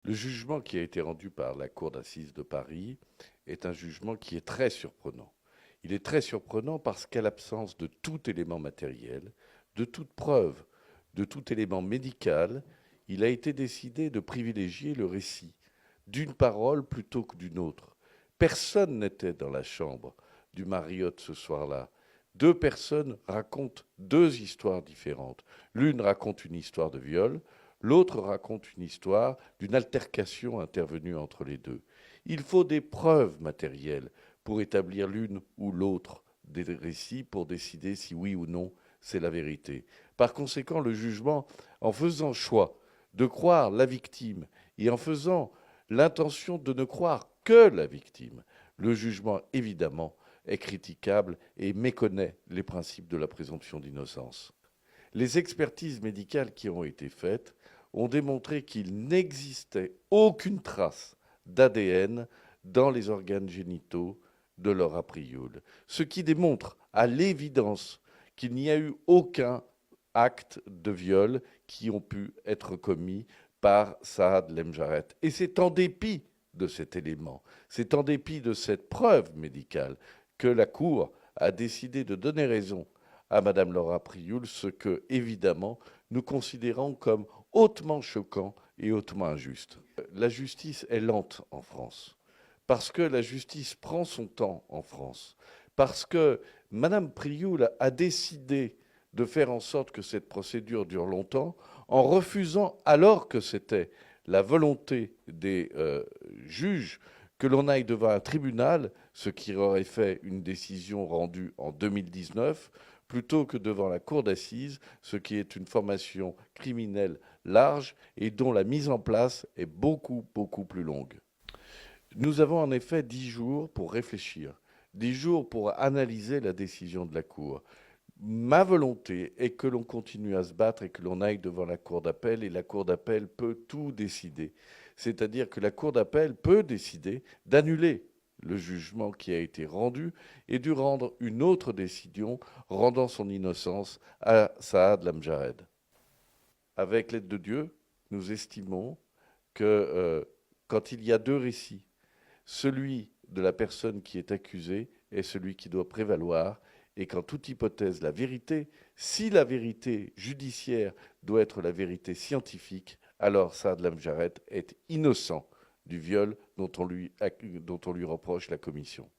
Le jugement qui a été rendu par la Cour d'assises de Paris est un jugement qui est très surprenant. Il est très surprenant parce qu'à l'absence de tout élément matériel, de toute preuve, de tout élément médical, il a été décidé de privilégier le récit d'une parole plutôt que d'une autre. Personne n'était dans la chambre du Marriott ce soir-là. Deux personnes racontent deux histoires différentes. L'une raconte une histoire de viol, l'autre raconte une histoire d'une altercation intervenue entre les deux. Il faut des preuves matérielles pour établir l'une ou l'autre des récits pour décider si oui ou non c'est la vérité. Par conséquent, le jugement, en faisant choix de croire la victime et en faisant l'intention de ne croire que la victime, le jugement, évidemment, est critiquable et méconnaît les principes de la présomption d'innocence. Les expertises médicales qui ont été faites ont démontré qu'il n'existait aucune trace d'ADN dans les organes génitaux de Laura Prioul, ce qui démontre à l'évidence qu'il n'y a eu aucun acte de viol qui ont pu être commis par Saad Lemjaret. Et c'est en dépit de cet élément, c'est en dépit de cette preuve médicale que la Cour a décidé de donner raison à Madame Laura Prioul, ce que, évidemment, nous considérons comme hautement choquant et hautement injuste. La justice est lente en France, parce que la justice prend son temps en France, parce que Madame Prioul a décidé de faire en sorte que cette procédure dure longtemps, en refusant, alors que c'était la volonté des juges, que l'on aille devant un tribunal, ce qui aurait fait une décision rendue en 2019, plutôt que devant la cour d'assises, ce qui est une formation criminelle large et dont la mise en place est beaucoup, beaucoup plus longue. Nous avons en effet 10 jours pour réfléchir, 10 jours pour analyser la décision de la Cour. Ma volonté est que l'on continue à se battre et que l'on aille devant la Cour d'appel, et la Cour d'appel peut tout décider. C'est-à-dire que la Cour d'appel peut décider d'annuler le jugement qui a été rendu et de rendre une autre décision rendant son innocence à Saad Lamjared. Avec l'aide de Dieu, nous estimons que quand il y a deux récits, celui de la personne qui est accusée est celui qui doit prévaloir, et qu'en toute hypothèse, la vérité, si la vérité judiciaire doit être la vérité scientifique, alors Saad Lamjared est innocent du viol dont on lui reproche la commission.